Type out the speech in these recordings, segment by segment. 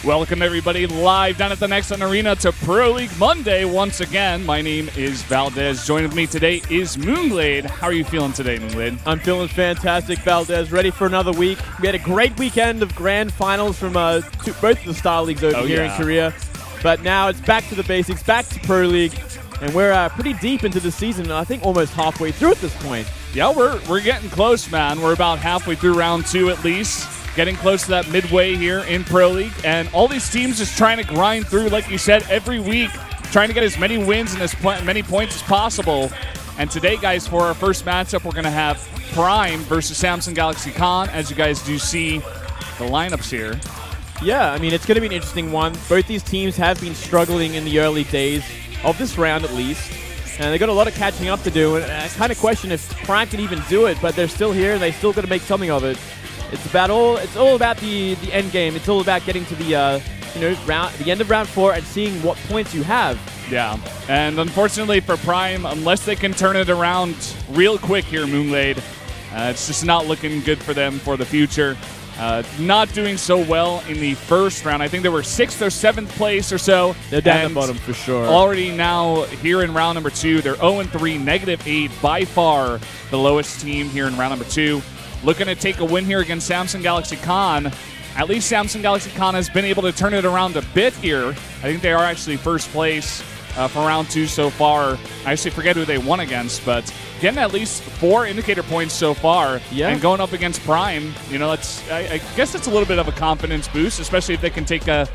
Welcome everybody live down at the Next Arena to Pro League Monday once again. My name is Valdez. Joining with me today is Moonglade. How are you feeling today, Moonglade? I'm feeling fantastic, Valdez. Ready for another week. We had a great weekend of grand finals from both of the Star Leagues over here in Korea. But now it's back to the basics, back to Pro League. And we're pretty deep into the season, I think almost halfway through at this point. Yeah, we're getting close, man. We're about halfway through round 2 at least. Getting close to that midway here in Pro League. And all these teams just trying to grind through, like you said, every week, trying to get as many wins and as many points as possible. And today, guys, for our first matchup, we're going to have Prime versus Samsung Galaxy Con, as you guys do see the lineups here. Yeah, I mean, it's going to be an interesting one. Both these teams have been struggling in the early days of this round, at least. And they got a lot of catching up to do. And I kind of question if Prime can even do it, but they're still here. They still got to make something of it. It's all about the end game. It's all about getting to the the end of round 4 and seeing what points you have. Yeah, and unfortunately for Prime, unless they can turn it around real quick here, Moonglade, it's just not looking good for them for the future. Not doing so well in the first round. I think they were 6th or 7th place or so. They're down the bottom for sure. Already now here in round number 2, they're 0-3, -8, by far the lowest team here in round number 2. Looking to take a win here against Samsung Galaxy Con. At least Samsung Galaxy Con has been able to turn it around a bit here. I think they are actually first place for round 2 so far. I actually forget who they won against, but getting at least 4 indicator points so far. Yeah. And going up against Prime, I guess that's a little bit of a confidence boost, especially if they can take a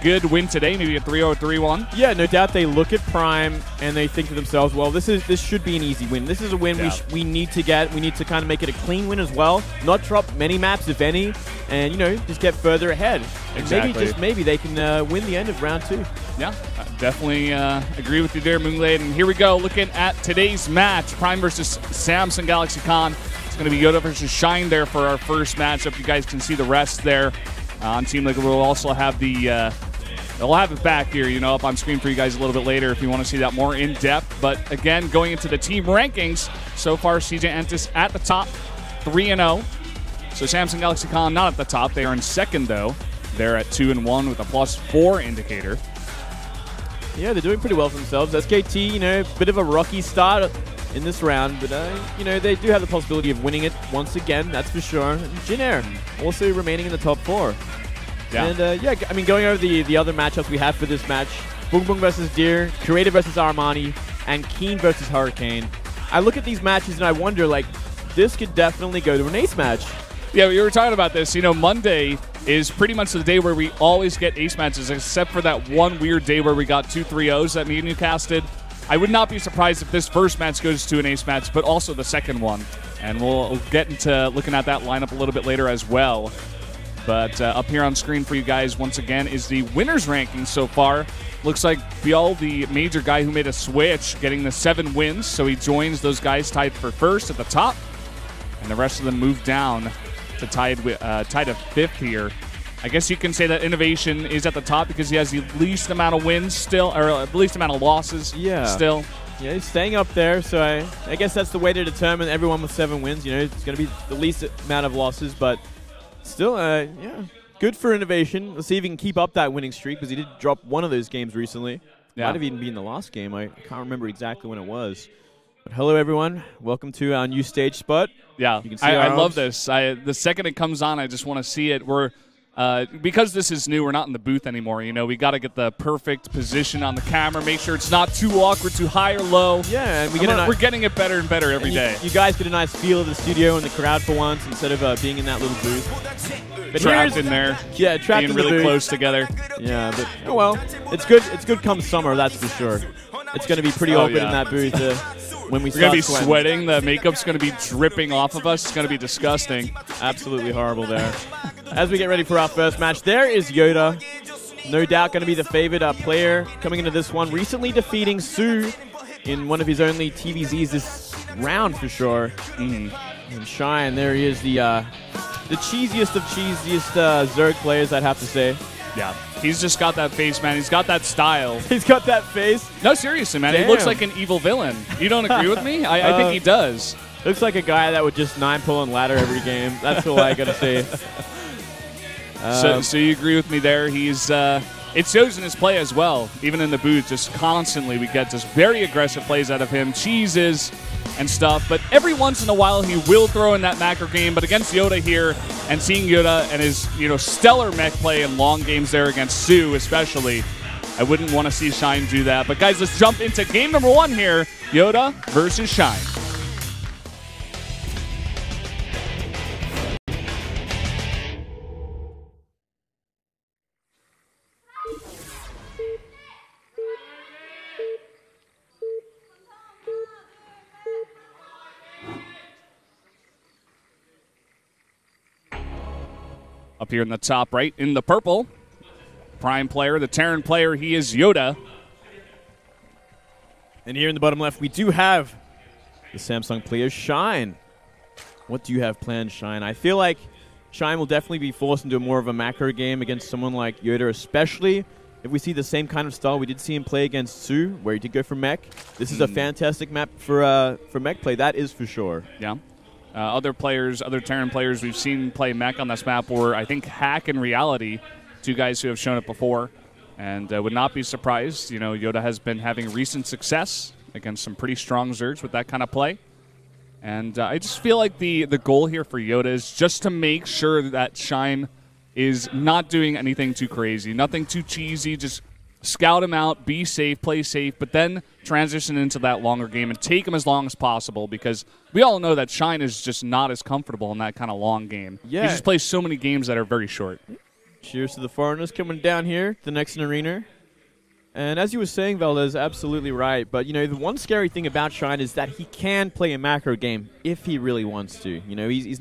good win today, maybe a 3-0 or 3-1. Yeah, no doubt they look at Prime and they think to themselves, well, this should be an easy win. This is a win we need to get. We need to kind of make it a clean win as well. Not drop many maps, if any, and, just get further ahead. Exactly. Maybe they can win the end of round 2. Yeah, I definitely agree with you there, Moonglade. And here we go, looking at today's match, Prime versus Samsung Galaxy Con. It's going to be YoDa versus Shine there for our first matchup. You guys can see the rest there. On Team League, we'll also have they'll have it back here, up on screen for you guys a little bit later if you want to see that more in depth. But again, going into the team rankings, so far CJ Entis at the top, 3-0. So Samsung Galaxy Con not at the top. They are in second though. They're at 2-1 with a +4 indicator. Yeah, they're doing pretty well for themselves. SKT, bit of a rocky start in this round, but they do have the possibility of winning it once again, that's for sure. And Jin Air also remaining in the top 4. Yeah. And going over the other matchups we have for this match, Boom Boom versus Deer, Creator versus Armani, and Keen versus Hurricane. I look at these matches and I wonder, this could definitely go to an ace match. Yeah, we were talking about this. Monday is pretty much the day where we always get ace matches, except for that one weird day where we got 2 3-0s that me and you casted. I would not be surprised if this first match goes to an ace match, but also the second one. And we'll get into looking at that lineup a little bit later as well. But up here on screen for you guys, once again, is the winners ranking so far. Looks like Bial, the major guy who made a switch, getting the 7 wins. So he joins those guys tied for first at the top. And the rest of them move down to tied to 5th here. I guess you can say that Innovation is at the top because he has the least amount of wins still, or the least amount of losses still. Yeah, he's staying up there, so I guess that's the way to determine everyone with 7 wins. It's going to be the least amount of losses, but still, good for Innovation. Let's see if he can keep up that winning streak, because he did drop one of those games recently. Yeah. Might have even been the last game. I can't remember exactly when it was. But hello, everyone. Welcome to our new stage spot. Yeah, you can see I love this. The second it comes on, I just want to see it. Because this is new, we're not in the booth anymore. We got to get the perfect position on the camera, make sure it's not too awkward, too high or low. Yeah, and we're getting it better and better every day. You guys get a nice feel of the studio and the crowd for once, instead of being in that little booth. But trapped in there. Yeah, trapped being in really the booth. close together. Yeah, but oh well, it's good. It's good come summer, that's for sure. It's going to be pretty awkward in that booth when we're going to be sweating. The makeup's going to be dripping off of us. It's going to be disgusting. Absolutely horrible there. As we get ready for our first match, there is YoDa. No doubt going to be the favored player coming into this one. Recently defeating Sue in one of his only TVZs this round for sure. And Shine, there he is, the cheesiest of cheesiest Zerg players, I'd have to say. Yeah, he's just got that face, man. He's got that style. He's got that face? No, seriously, man. Damn. He looks like an evil villain. You don't agree with me? I think he does. Looks like a guy that would just 9-pull on ladder every game. That's all I got to say. So you agree with me there? He's it shows in his play as well. Even in the booth, just constantly we get just very aggressive plays out of him, cheeses and stuff. But every once in a while he will throw in that macro game. But against YoDa here, and seeing YoDa and his stellar mech play in long games there against Sue especially, I wouldn't want to see Shine do that. But guys, let's jump into game number 1 here. YoDa versus Shine. Up here in the top right, in the purple, Prime player, the Terran player, he is YoDa. And here in the bottom left, we do have the Samsung player, Shine. What do you have planned, Shine? I feel like Shine will definitely be forced into more of a macro game against someone like YoDa, especially if we see the same kind of style we did see him play against Sue, where he did go for mech. This is a fantastic map for mech play, that is for sure. Yeah. Other players, other Terran players we've seen play mech on this map were, I think, Hack and Reality, 2 guys who have shown it before. And would not be surprised. YoDa has been having recent success against some pretty strong Zergs with that kind of play. And I just feel like the goal here for YoDa is just to make sure that Shine is not doing anything too crazy, nothing too cheesy, just scout him out, be safe, play safe, but then transition into that longer game and take him as long as possible, because we all know that Shine is just not as comfortable in that kind of long game. Yeah. He just plays so many games that are very short. Cheers to the foreigners coming down here, the next in arena. And as you were saying, Valdez, absolutely right. But, the one scary thing about Shine is that he can play a macro game if he really wants to. He's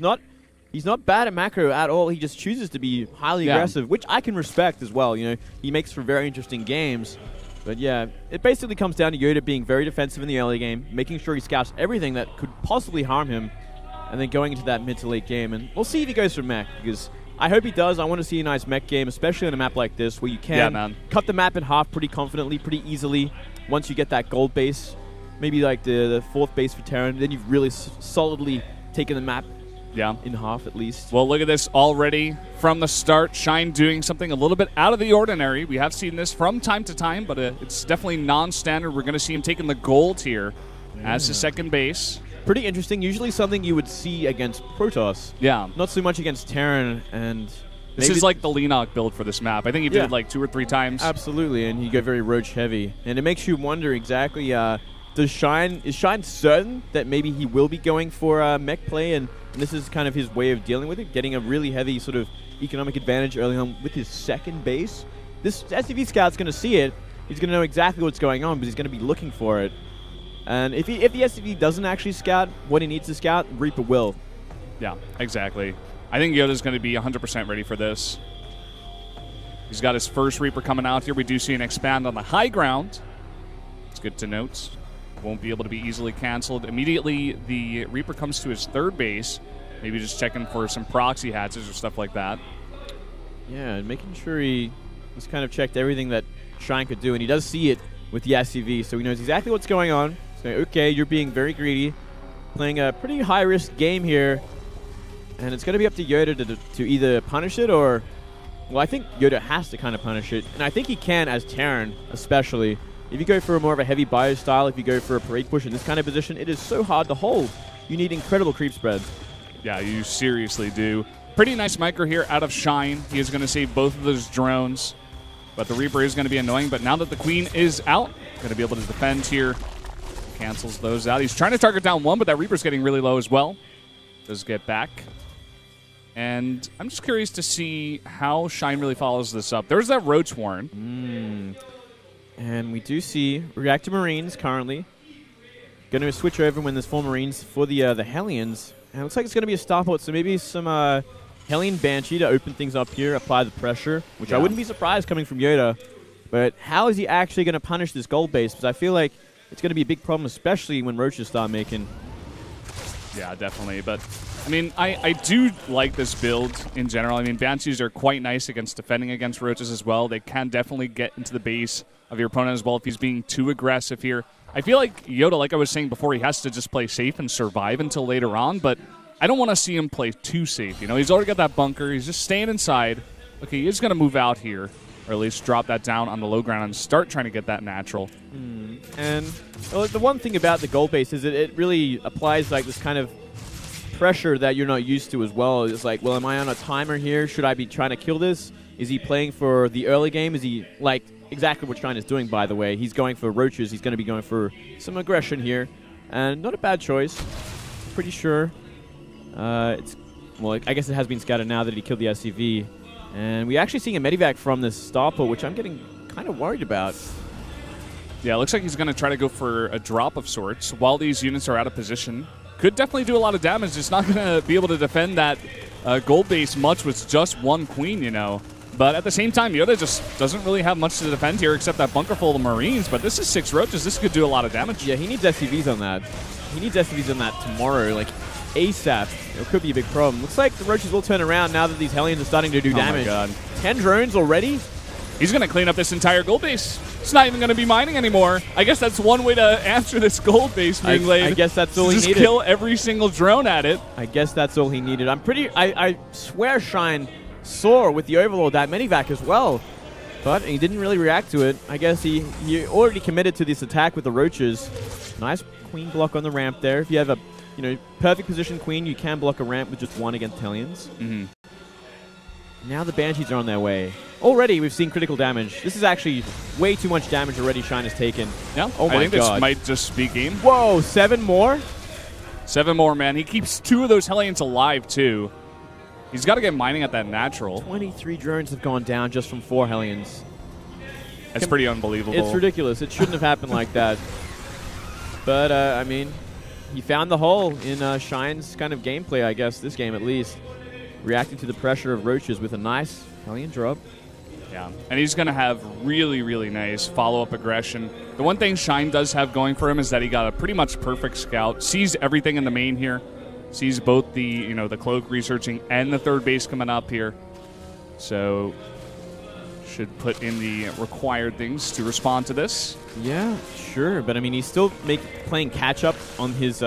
not bad at macro at all. He just chooses to be highly aggressive, which I can respect as well. He makes for very interesting games. But, yeah, it basically comes down to YoDa being very defensive in the early game, making sure he scouts everything that could possibly harm him, and then going into that mid to late game. And we'll see if he goes for mech, because I hope he does. I want to see a nice mech game, especially on a map like this, where you can cut the map in half pretty confidently, pretty easily, once you get that gold base. Maybe like the 4th base for Terran, then you've really solidly taken the map in half at least. Well, look at this already from the start. Shine doing something a little bit out of the ordinary. We have seen this from time to time, but it's definitely non-standard. We're going to see him taking the gold here as his second base. Pretty interesting. Usually something you would see against Protoss. Yeah. Not so much against Terran. And this is like the Leenock build for this map. I think he did it like 2 or 3 times. Absolutely, and he got very roach heavy. And it makes you wonder exactly, is Shine certain that maybe he will be going for mech play, and this is kind of his way of dealing with it, getting a really heavy sort of economic advantage early on with his second base? This SCV scout's going to see it. He's going to know exactly what's going on, but he's going to be looking for it. And if the SCV doesn't actually scout what he needs to scout, Reaper will. Yeah, exactly. I think YoDa's going to be 100% ready for this. He's got his first Reaper coming out here. We do see an expand on the high ground. It's good to note. Won't be able to be easily canceled. Immediately, the Reaper comes to his 3rd base. Maybe just checking for some proxy hatches or stuff like that. Yeah, and making sure he's kind of checked everything that Shine could do, and he does see it with the SCV, so he knows exactly what's going on. So, okay, you're being very greedy, playing a pretty high-risk game here, and it's going to be up to YoDa to either punish it or, well, I think YoDa has to kind of punish it, and I think he can as Terran, especially. If you go for more of a heavy bio style, if you go for a parade push in this kind of position, it is so hard to hold. You need incredible creep spread. Yeah, you seriously do. Pretty nice micro here out of Shine. He is going to save both of those drones, but the Reaper is going to be annoying. But now that the Queen is out, going to be able to defend here. Cancels those out. He's trying to target down 1, but that Reaper's getting really low as well. Does get back. And I'm just curious to see how Shine really follows this up. There's that Roach Warren. And we do see Reactor Marines currently. Going to switch over when there's 4 Marines for the Hellions. And it looks like it's going to be a starport, so maybe some Hellion Banshee to open things up here, apply the pressure, which I wouldn't be surprised coming from YoDa. But how is he actually going to punish this gold base? Because I feel like it's going to be a big problem, especially when roaches start making. Yeah, definitely. But, I mean, I do like this build in general. I mean, Banshees are quite nice against defending against roaches as well. They can definitely get into the base of your opponent as well if he's being too aggressive here. I feel like YoDa, like I was saying before, he has to just play safe and survive until later on, but I don't want to see him play too safe. He's already got that bunker. He's just staying inside, Okay, he is going to move out here, or at least drop that down on the low ground and start trying to get that natural. And well, the one thing about the gold base is it really applies like this kind of pressure that you're not used to as well. It's like, well, am I on a timer here? Should I be trying to kill this? Is he playing for the early game? Is he like exactly what Shine is doing, by the way? He's going for roaches. He's going to be going for some aggression here. And not a bad choice. Pretty sure. Well, I guess it has been scattered now that he killed the SCV. And we're actually seeing a medivac from this starport, which I'm getting kind of worried about. Yeah, it looks like he's going to try to go for a drop of sorts while these units are out of position. Could definitely do a lot of damage. Just not going to be able to defend that gold base much with just one queen, you know. But at the same time, YoDa just doesn't really have much to defend here except that bunker full of Marines. But this is 6 roaches. This could do a lot of damage. Yeah, he needs SCVs on that. He needs SCVs on that tomorrow, like ASAP. It could be a big problem. Looks like the roaches will turn around now that these Hellions are starting to do damage. Oh my god. 10 drones already? He's going to clean up this entire gold base. It's not even going to be mining anymore. I guess that's one way to answer this gold base being laid. I guess that's all he needed. Just kill every single drone at it. I guess that's all he needed. I swear Shine saw with the Overlord that medivac as well. But he didn't really react to it. I guess he already committed to this attack with the roaches. Nice queen block on the ramp there. If you have a perfect position queen, you can block a ramp with just one against Hellions. Now the Banshees are on their way. Already, we've seen critical damage. This is actually way too much damage already Shine has taken. Yeah, oh my I think god. This might just be game. Whoa, 7 more? 7 more, man. He keeps 2 of those Hellions alive, too. He's got to get mining at that natural. 23 drones have gone down just from 4 Hellions. That's pretty unbelievable. It's ridiculous. It shouldn't have happened like that. But, I mean, he found the hole in Shine's kind of gameplay, I guess, this game at least. Reacting to the pressure of roaches with a nice Hellion drop. Yeah, and he's going to have really, really nice follow-up aggression. The one thing Shine does have going for him is that he got a pretty much perfect scout. Sees everything in the main here. Sees both the, the cloak researching and the third base coming up here. So should put in the required things to respond to this. Yeah, sure, but I mean he's still playing catch-up on his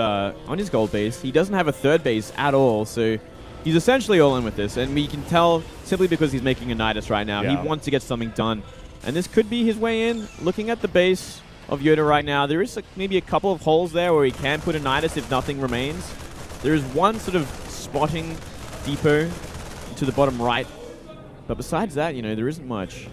gold base. He doesn't have a third base at all, so he's essentially all in with this, and we can tell simply because he's making a Nidus right now. Yeah. He wants to get something done, and this could be his way in. Looking at the base of YoDa right now, there is maybe a couple of holes there where he can put a Nidus if nothing remains. There is one sort of spotting depot to the bottom right, but besides that, there isn't much.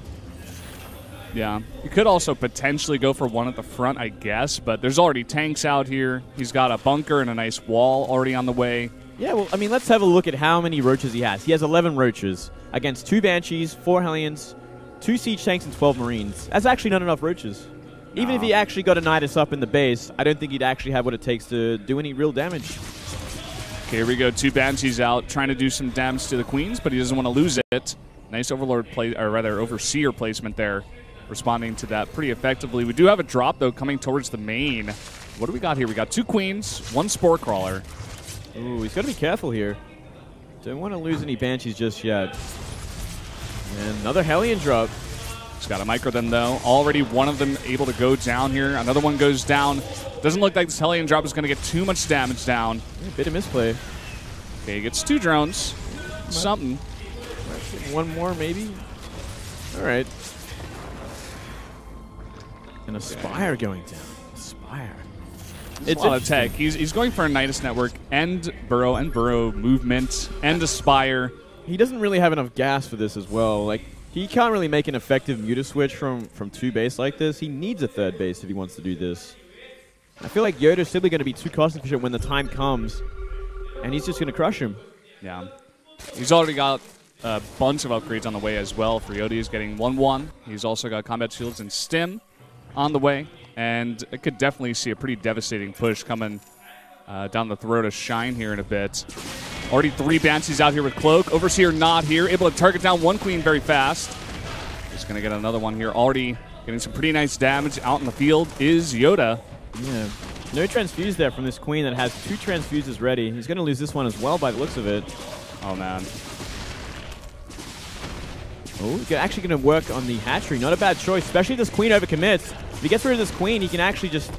Yeah, you could also potentially go for one at the front, I guess, but there's already tanks out here. He's got a bunker and a nice wall already on the way. Yeah, well, I mean, let's have a look at how many roaches he has. He has 11 roaches against 2 Banshees, 4 Hellions, 2 Siege Tanks, and 12 Marines. That's actually not enough roaches. Even if he actually got a Nidus up in the base, I don't think he'd actually have what it takes to do any real damage. Okay, here we go. 2 Banshees out, trying to do some damage to the Queens, but he doesn't want to lose it. Nice Overlord Overseer placement there, responding to that pretty effectively. We do have a drop, though, coming towards the main. What do we got here? We got 2 Queens, 1 Spore Crawler. Ooh, he's got to be careful here. Don't want to lose any Banshees just yet. And another Hellion drop. He's got a micro them, though. Already one of them able to go down here. Another one goes down. Doesn't look like this Hellion drop is going to get too much damage down. Yeah, a bit of misplay. Okay, he gets 2 drones. Something. One more, maybe? All right. And a Spire going down. Spire. It's a lot of tech. He's going for a Nidus network and burrow movement and a Spire. He doesn't really have enough gas for this as well. Like, he can't really make an effective Muta switch from 2 base like this. He needs a 3rd base if he wants to do this. I feel like YoDa's simply going to be too cost efficient when the time comes, and he's just going to crush him. Yeah. He's already got a bunch of upgrades on the way as well for YoDa. He's getting 1-1. He's also got combat shields and stim on the way, and it could definitely see a pretty devastating push coming down the throat of Shine here in a bit. Already 3 Banshees out here with Cloak. Overseer not here. Able to target down 1 Queen very fast. He's going to get another one here. Already getting some pretty nice damage out in the field is YoDa. Yeah. No transfuse there from this Queen that has 2 transfuses ready. He's going to lose this one as well by the looks of it. Oh, man. Oh, he's actually going to work on the hatchery. Not a bad choice, especially this Queen overcommits. If he gets rid of this Queen, he can actually just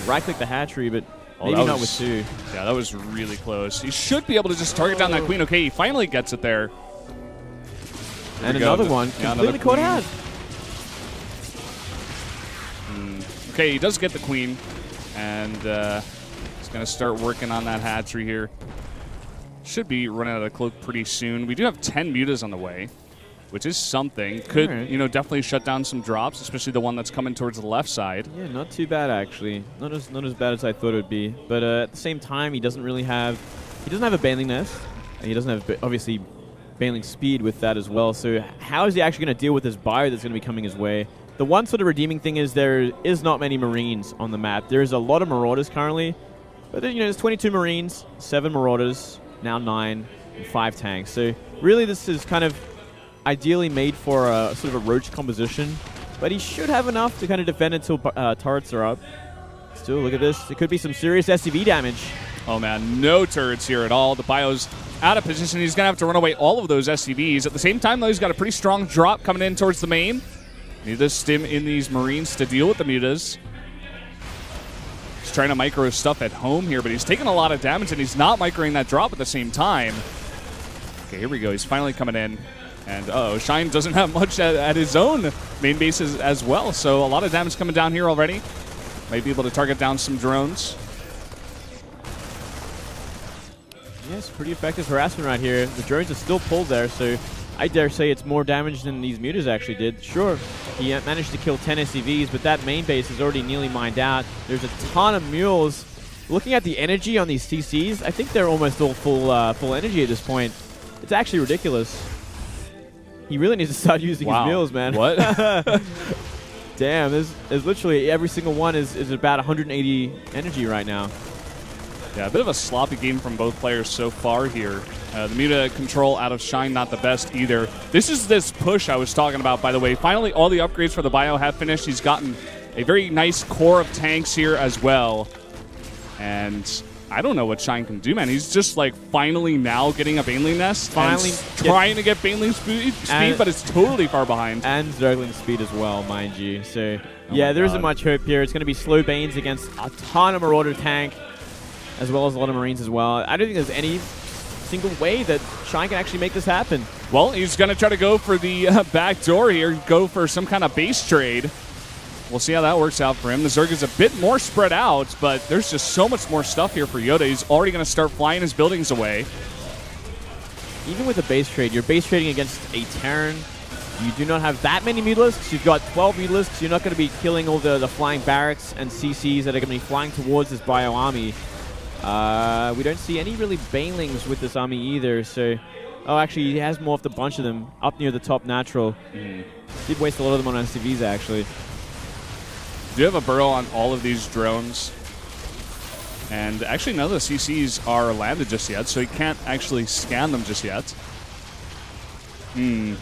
right-click the hatchery, but maybe not with 2. Yeah, that was really close. He should be able to just target down that Queen. Okay, he finally gets it there. And another one completely caught out. Okay, he does get the queen, and he's going to start working on that hatchery here. Should be running out of cloak pretty soon. We do have 10 mutas on the way, which is something. Could, you know, definitely shut down some drops, especially the one that's coming towards the left side. Yeah, not too bad, actually. Not as bad as I thought it would be. But at the same time, he doesn't really have... He doesn't have a Baneling Nest. And he doesn't have, obviously, Baneling Speed with that as well. So how is he actually going to deal with this bio that's going to be coming his way? The one sort of redeeming thing is there is not many Marines on the map. There's a lot of Marauders currently. But, you know, there's 22 Marines, 7 Marauders, now 9, and 5 tanks. So really this is kind of ideally made for a sort of a roach composition. But he should have enough to kind of defend until turrets are up. Still, look at this. It could be some serious SCV damage. Oh, man, no turrets here at all. The bio's out of position. He's going to have to run away all of those SCVs. At the same time, though, he's got a pretty strong drop coming in towards the main. Need to stim in these Marines to deal with the mutas. He's trying to micro his stuff at home here, but he's taking a lot of damage, and he's not microing that drop at the same time. Okay, here we go. He's finally coming in. And, uh-oh, Shine doesn't have much at his own main base as well, so a lot of damage coming down here already. Might be able to target down some drones. Yes, pretty effective harassment right here. The drones are still pulled there, so I dare say it's more damage than these mutas actually did. Sure, he managed to kill 10 SCVs, but that main base is already nearly mined out. There's a ton of mules. Looking at the energy on these CCs, I think they're almost all full energy at this point. It's actually ridiculous. He really needs to start using his mules, man. What? Damn, there's literally every single one is about 180 energy right now. Yeah, a bit of a sloppy game from both players so far here. The muta control out of Shine, not the best either. This is this push I was talking about, by the way. Finally, all the upgrades for the bio have finished. He's gotten a very nice core of tanks here as well. And I don't know what Shine can do, man. He's just, like, finally now getting a Baneling Nest. Finally trying to get Baneling speed, but it's totally far behind. And Zergling speed as well, mind you. So, yeah, there isn't much hope here. It's going to be slow Banes against a ton of Marauder tank, as well as a lot of Marines as well. I don't think there's any single way that Shine can actually make this happen. Well, he's going to try to go for the back door here, go for some kind of base trade. We'll see how that works out for him. The Zerg is a bit more spread out, but there's just so much more stuff here for YoDa. He's already going to start flying his buildings away. Even with a base trade, you're base trading against a Terran. You do not have that many Mutalisks. You've got 12 Mutalisks. You're not going to be killing all the flying barracks and CCs that are going to be flying towards this bio army. We don't see any really Banelings with this army either, so... Oh, actually, he has morphed a bunch of them up near the top natural. Did waste a lot of them on SCVs, actually. Do you have a burrow on all of these drones? And actually, none of the CCs are landed just yet, so he can't actually scan them just yet.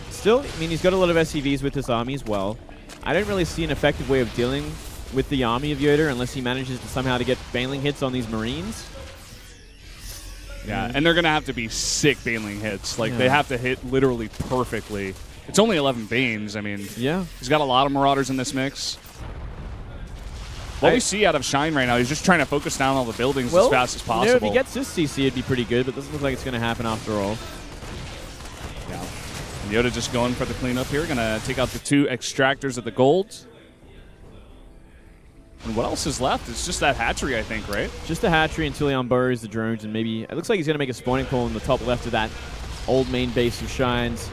Still, I mean, he's got a lot of SCVs with this army as well. I don't really see an effective way of dealing with the army of YoDa unless he manages to somehow to get Baneling hits on these Marines. Yeah, and they're going to have to be sick Baneling hits. Like, they have to hit literally perfectly. It's only 11 Banes. I mean, he's got a lot of Marauders in this mix. What we see out of Shine right now, he's just trying to focus down all the buildings as fast as possible. You know, if he gets this CC, it'd be pretty good, but it doesn't look like it's going to happen after all. Yeah. And YoDa just going for the cleanup here. Going to take out the 2 extractors of the gold. And what else is left? It's just that hatchery, I think, right? Just the hatchery until he unburrows the drones, and maybe... It looks like he's going to make a spawning pool in the top left of that old main base of Shine's.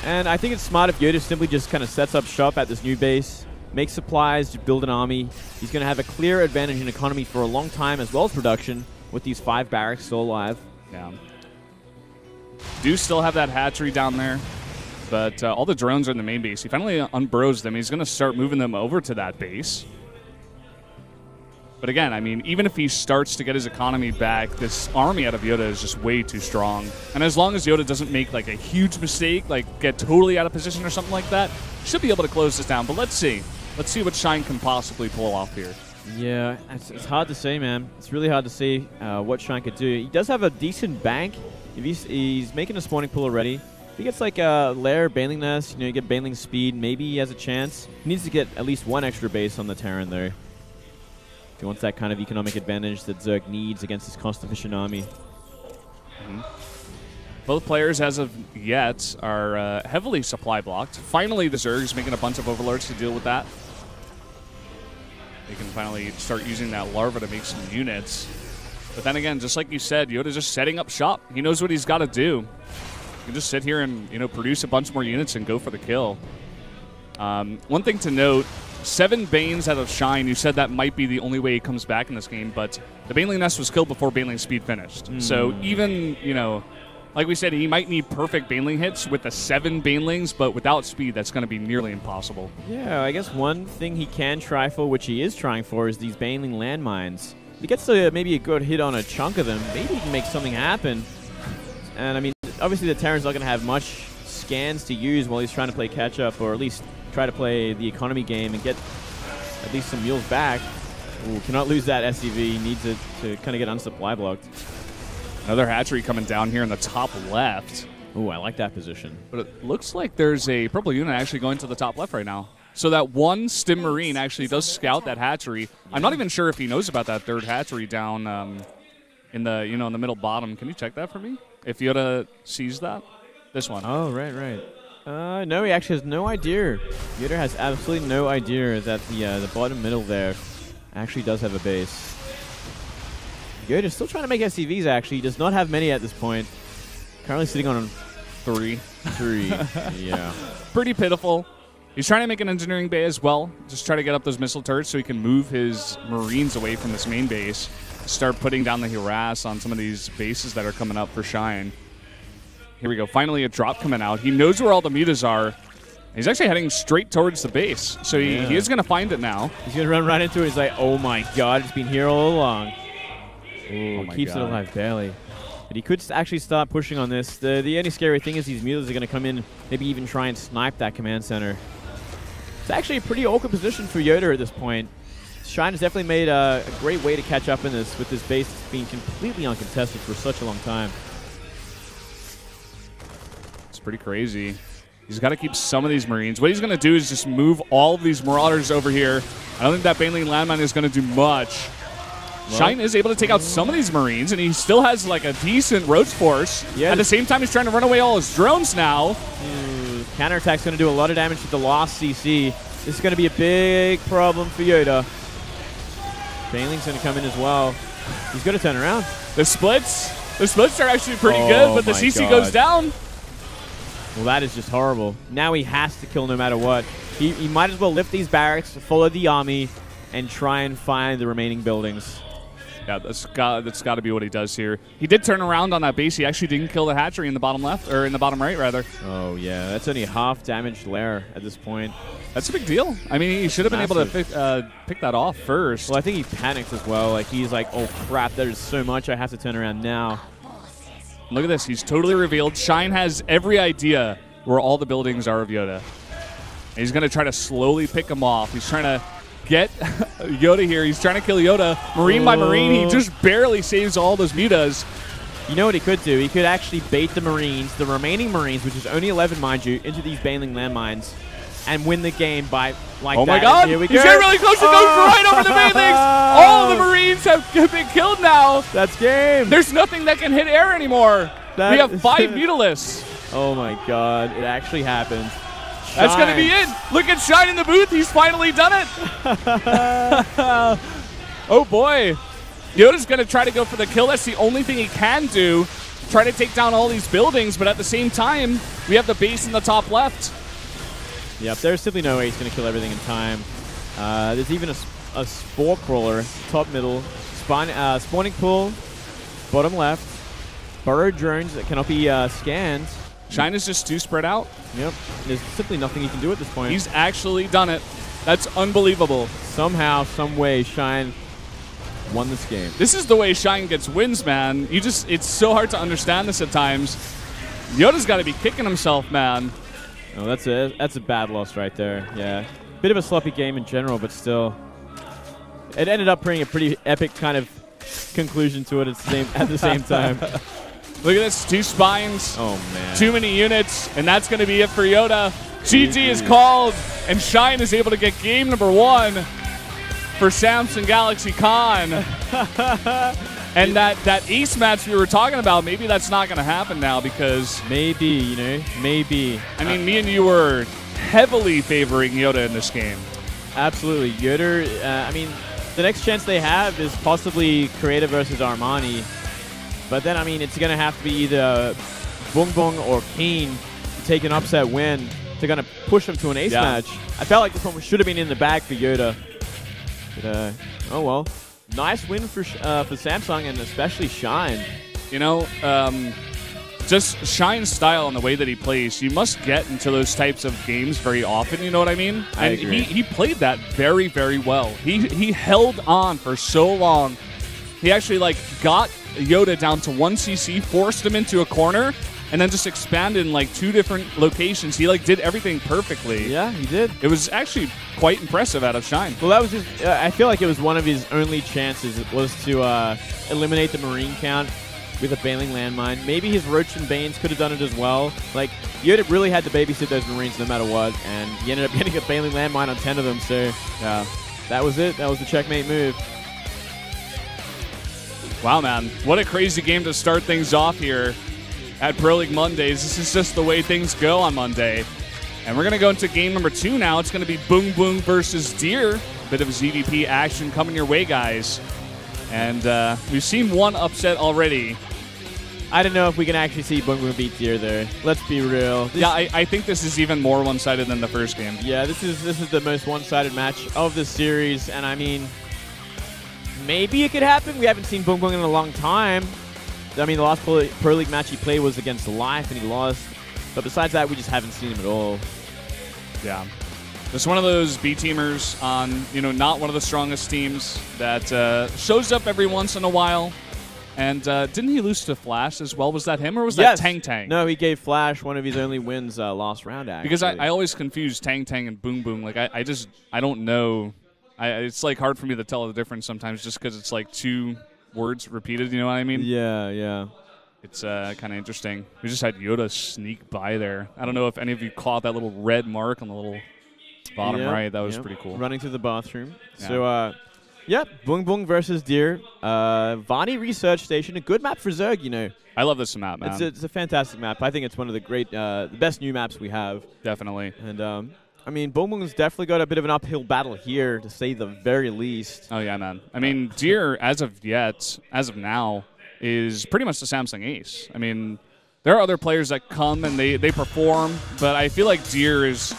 And I think it's smart if YoDa simply just kind of sets up shop at this new base, makes supplies to build an army. He's going to have a clear advantage in economy for a long time, as well as production, with these 5 barracks still alive. Yeah. Do still have that hatchery down there, but all the drones are in the main base. He finally unburrows them. He's going to start moving them over to that base. But again, I mean, even if he starts to get his economy back, this army out of YoDa is just way too strong. And as long as YoDa doesn't make like a huge mistake, like get totally out of position or something like that, should be able to close this down. But let's see. Let's see what Shine can possibly pull off here. Yeah, it's hard to say, man. It's really hard to say what Shine could do. He does have a decent bank. If he's making a spawning pool already. If he gets like a lair Baneling Nest, you know, you get Baneling speed, maybe he has a chance. He needs to get at least 1 extra base on the Terran there. He wants that kind of economic advantage that Zerg needs against his cost-efficient army. Both players, as of yet, are heavily supply blocked. Finally, the Zerg's making a bunch of Overlords to deal with that. They can finally start using that larva to make some units. But then again, just like you said, YoDa's just setting up shop. He knows what he's got to do. He can just sit here and produce a bunch more units and go for the kill. One thing to note, 7 Banes out of Shine. You said that might be the only way he comes back in this game, but the Baneling Nest was killed before Baneling Speed finished. So even, like we said, he might need perfect Baneling hits with the 7 Banelings, but without speed, that's going to be nearly impossible. Yeah, I guess one thing he can try for, which he is trying for, is these Baneling landmines. If he gets to maybe a good hit on a chunk of them, maybe he can make something happen. And, I mean, obviously the Terran's not going to have much scans to use while he's trying to play catch-up, or at least try to play the economy game and get at least some mules back. Ooh, cannot lose that SCV. Needs it to kind of get unsupply blocked. Another hatchery coming down here in the top left. Ooh, I like that position. But it looks like there's a purple unit actually going to the top left right now. So that one Stim Marine actually does scout that hatchery. I'm not even sure if he knows about that third hatchery down in the in the middle bottom. Can you check that for me? If YoDa sees that, this one. Oh, right. No, he actually has no idea. YoDa has absolutely no idea that the bottom middle there actually does have a base. YoDa's still trying to make SCVs, actually. He does not have many at this point. Currently sitting on 3. Yeah. Pretty pitiful. He's trying to make an engineering bay as well. Just try to get up those missile turrets so he can move his Marines away from this main base. Start putting down the harass on some of these bases that are coming up for Shine. Here we go. Finally a drop coming out. He knows where all the mutas are. He's actually heading straight towards the base. So he is going to find it now. He's going to run right into it. He's like, oh my god, it's been here all along. Ooh, keeps it alive barely. But he could actually start pushing on this. The only scary thing is these mutas are going to come in, maybe even try and snipe that command center. It's actually a pretty awkward position for YoDa at this point. Shine has definitely made a great way to catch up in this, with this base being completely uncontested for such a long time. It's pretty crazy. He's got to keep some of these Marines. What he's going to do is just move all of these Marauders over here. I don't think that Baneling landmine is going to do much. Well, Shine is able to take out some of these Marines, and he still has like a decent roach force. Yeah, at the same time, he's trying to run away all his drones now. Counterattack's going to do a lot of damage to the lost CC. This is going to be a big problem for YoDa. Baneling's going to come in as well. He's going to turn around. The splits are actually pretty good, but the CC goes down. Well, that is just horrible. Now he has to kill no matter what. He might as well lift these barracks, follow the army, and try and find the remaining buildings. Yeah, that's got to be what he does here. He did turn around on that base. He actually didn't kill the hatchery in the bottom left, or in the bottom right, rather. Oh, yeah. That's only a half damaged lair at this point. That's a big deal. I mean, he should have been able to pick that off first. Well, I think he panicked as well. Like, he's like, oh, crap, there's so much. I have to turn around now. Look at this. He's totally revealed. Shine has every idea where all the buildings are of YoDa. And he's going to try to slowly pick them off. He's trying to get YoDa here. He's trying to kill YoDa. Marine by Marine. He just barely saves all those mutas. You know what he could do? He could actually bait the Marines, the remaining Marines, which is only 11, mind you, into these Baneling landmines and win the game by like that. Oh my god! Here we He's go. getting really close. It goes right over the Banelings. All the Marines have been killed now. That's game. There's nothing that can hit air anymore. We have 5 mutalists. Oh my god! It actually happened. That's going to be it. Look at Shine in the booth. He's finally done it. Oh, boy. YoDa's going to try to go for the kill. That's the only thing he can do. Try to take down all these buildings, but at the same time, we have the base in the top left. Yep, there's simply no way he's going to kill everything in time. There's even a Spore Crawler, top middle, spawning pool, bottom left, burrow drones that cannot be scanned. Shine is just too spread out. Yep. There's simply nothing he can do at this point. He's actually done it. That's unbelievable. Somehow, some way, Shine won this game. This is the way Shine gets wins, man. It's so hard to understand this at times. YoDa's got to be kicking himself, man. Oh, that's a bad loss right there. Yeah. Bit of a sloppy game in general, but still. It ended up bringing a pretty epic kind of conclusion to it at the same time. Look at this, 2 spines. Oh, man. Too many units, and that's going to be it for YoDa. GG is called, and Shine is able to get game number 1 for Samsung Galaxy Con. And that ace match we were talking about, maybe that's not going to happen now because maybe, you know, maybe. I mean, me and you were heavily favoring YoDa in this game. Absolutely. YoDa, I mean, the next chance they have is possibly Creator versus Armani. But then, I mean, it's going to have to be either Bung Bung or Keen to take an upset win to kind of push them to an ace match. I felt like this one should have been in the bag for YoDa. But, oh well. Nice win for Samsung and especially Shine. You know, just Shine's style and the way that he plays, you must get into those types of games very often, you know what I mean? I agree. He played that very, very well. He held on for so long. He actually, like, got YoDa down to 1 CC, forced him into a corner, and then just expanded in, like, 2 different locations. He, like, did everything perfectly. Yeah, he did. It was actually quite impressive out of Shine. Well, that was just, I feel like it was one of his only chances was to eliminate the Marine count with a Bailing Landmine. Maybe his Roach and Banes could have done it as well. Like, YoDa really had to babysit those Marines no matter what, and he ended up getting a Bailing Landmine on 10 of them, so yeah, that was it. That was the checkmate move. Wow, man. What a crazy game to start things off here at Pro League Mondays. This is just the way things go on Monday. And we're going to go into game number 2 now. It's going to be Boom Boom versus Deer. Bit of ZVP action coming your way, guys. And we've seen one upset already. I don't know if we can actually see Boom Boom beat Deer there. Let's be real. Yeah, I think this is even more one-sided than the first game. Yeah, this is the most one-sided match of the series. And I mean, maybe it could happen. We haven't seen Boom Boom in a long time. I mean, the last Pro League match he played was against Life, and he lost. But besides that, we just haven't seen him at all. Yeah. Just one of those B-teamers on, you know, not one of the strongest teams that shows up every once in a while. And didn't he lose to Flash as well? Was that him, or was that Tang Tang? No, he gave Flash one of his only wins last round, actually. Because I always confuse Tang Tang and Boom Boom. Like, I don't know. It's, like, hard for me to tell the difference sometimes just because it's, like, 2 words repeated, you know what I mean? Yeah, yeah. It's kind of interesting. We just had YoDa sneak by there. I don't know if any of you caught that little red mark on the little bottom right. That was pretty cool. Running through the bathroom. Yeah. So, yeah, Boom Boom versus Deer. Vani Research Station, a good map for Zerg, you know. I love this map, man. It's a fantastic map. I think it's one of the great, the best new maps we have. Definitely. And, I mean, Boom Boom's definitely got a bit of an uphill battle here, to say the very least. Oh, yeah, man. I mean, Deer, as of now, is pretty much the Samsung ace. I mean, there are other players that come and they perform, but I feel like Deer is